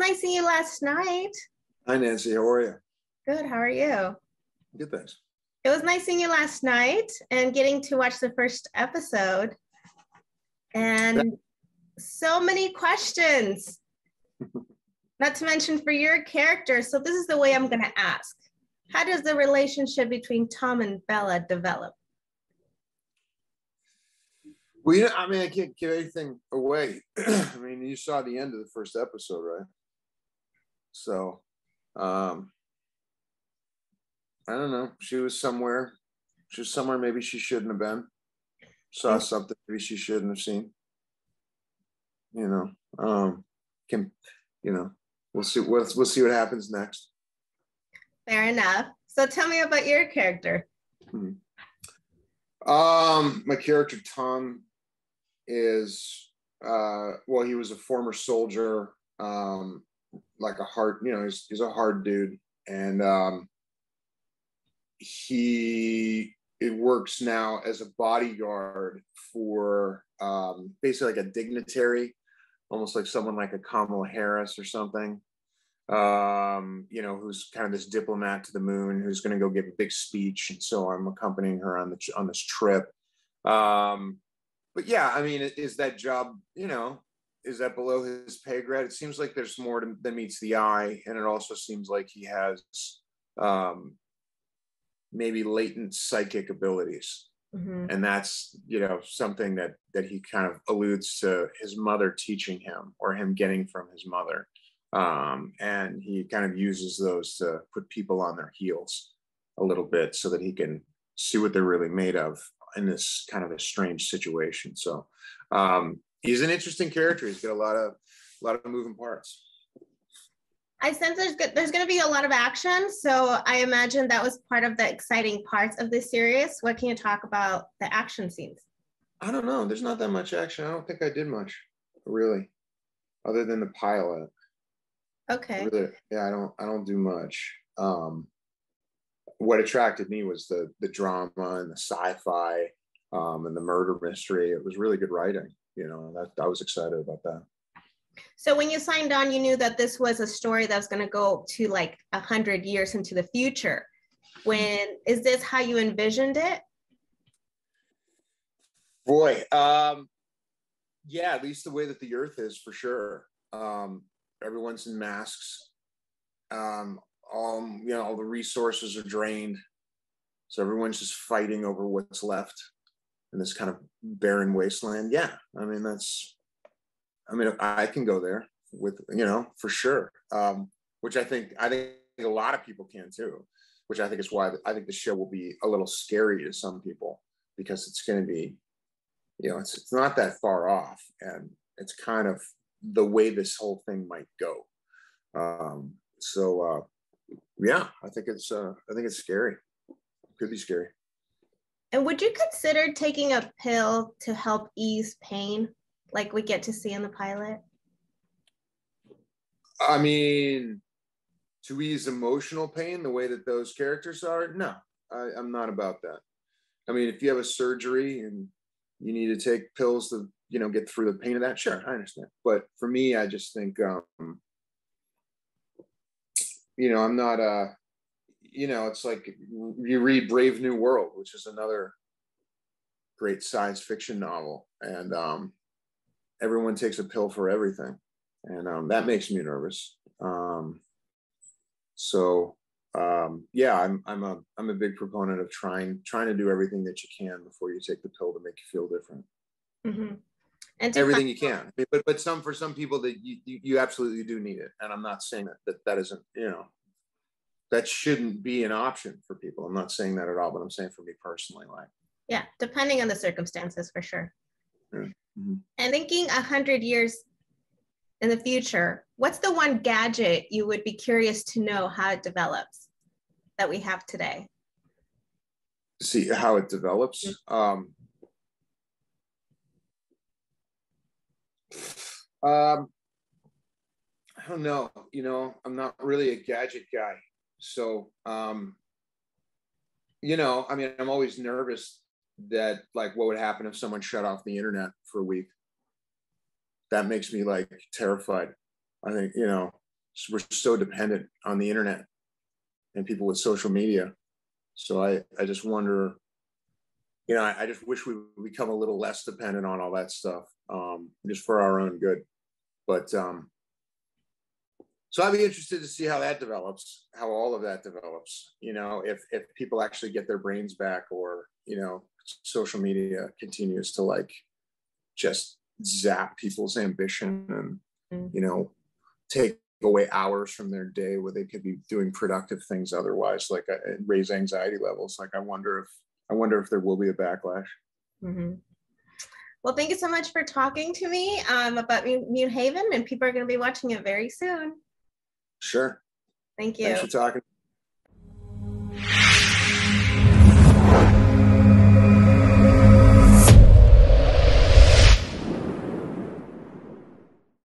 nice seeing you last night. Hi, Nancy. How are you? Good. How are you? Good, thanks. It was nice seeing you last night and getting to watch the first episode. And so many questions, not to mention for your character. So this is the way I'm going to ask. How does the relationship between Tom and Bella develop? Well, you know, I mean, I can't give anything away. I mean, you saw the end of the first episode, right? So, I don't know. She was somewhere. Maybe she shouldn't have been. Saw something maybe she shouldn't have seen. We'll see. We'll see what happens next. Fair enough. So tell me about your character. My character Tom is he was a former soldier, like a hard, he's a hard dude, and he works now as a bodyguard for basically like a dignitary, almost like someone like a Kamala Harris or something, who's kind of this diplomat to the moon, who's going to go give a big speech, and so I'm accompanying her on this trip. But yeah, I mean, is that job, is that below his pay grade? It seems like there's more than meets the eye, and it also seems like he has maybe latent psychic abilities. Mm-hmm. And that's, something that he kind of alludes to his mother teaching him, or him getting from his mother. And he kind of uses those to put people on their heels a little bit so that he can see what they're really made of in this kind of a strange situation. So he's an interesting character. He's got a lot of moving parts. I sense there's going to be a lot of action. So I imagine that was part of the exciting parts of this series. What can you talk about the action scenes? I don't know. There's not that much action. I don't think I did much, really, other than the pilot. Okay. Really, yeah, I don't do much. What attracted me was the drama and the sci-fi, and the murder mystery. It was really good writing. That I was excited about that. So when you signed on, you knew that this was a story that was going to go to like 100 years into the future. Is this how you envisioned it? Boy, yeah, at least the way that the Earth is, for sure. Everyone's in masks. All the resources are drained, so everyone's just fighting over what's left in this kind of barren wasteland. Yeah, I mean, I can go there with, for sure. Which I think a lot of people can too, which I think is why I think the show will be a little scary to some people, because it's going to be, it's not that far off, and it's kind of the way this whole thing might go. Yeah, I think it's scary. It could be scary. And would you consider taking a pill to help ease pain, like we get to see in the pilot? I mean, to ease emotional pain the way that those characters are, no, I'm not about that. I mean, if you have a surgery and you need to take pills to, get through the pain of that, sure, I understand. But for me, I just think, I'm not, it's like you read Brave New World, which is another great science fiction novel, and everyone takes a pill for everything, and that makes me nervous. Yeah, I'm a big proponent of trying to do everything that you can before you take the pill to make you feel different. Mm-hmm. And everything you can, but for some people that you absolutely do need it, and I'm not saying that isn't, that shouldn't be an option for people. I'm not saying that at all, but I'm saying for me personally, like, yeah, depending on the circumstances, for sure. Mm-hmm. And thinking 100 years in the future, what's the one gadget you would be curious to know how it develops that we have today? See how it develops. Mm-hmm. I don't know. I'm not really a gadget guy. So, I mean, I'm always nervous that, like, what would happen if someone shut off the internet for a week? That makes me, like, terrified. I think, we're so dependent on the internet and people with social media. So I just wonder, you know, I just wish we would become a little less dependent on all that stuff, just for our own good. But so I'd be interested to see how that develops, how all of that develops, you know, if people actually get their brains back, or, you know, social media continues to like just zap people's ambition and, you know, take away hours from their day where they could be doing productive things otherwise, like raise anxiety levels. Like I wonder if there will be a backlash. Mm-hmm. Well, thank you so much for talking to me about Moonhaven, and people are going to be watching it very soon. Sure. Thank you. Thanks for talking.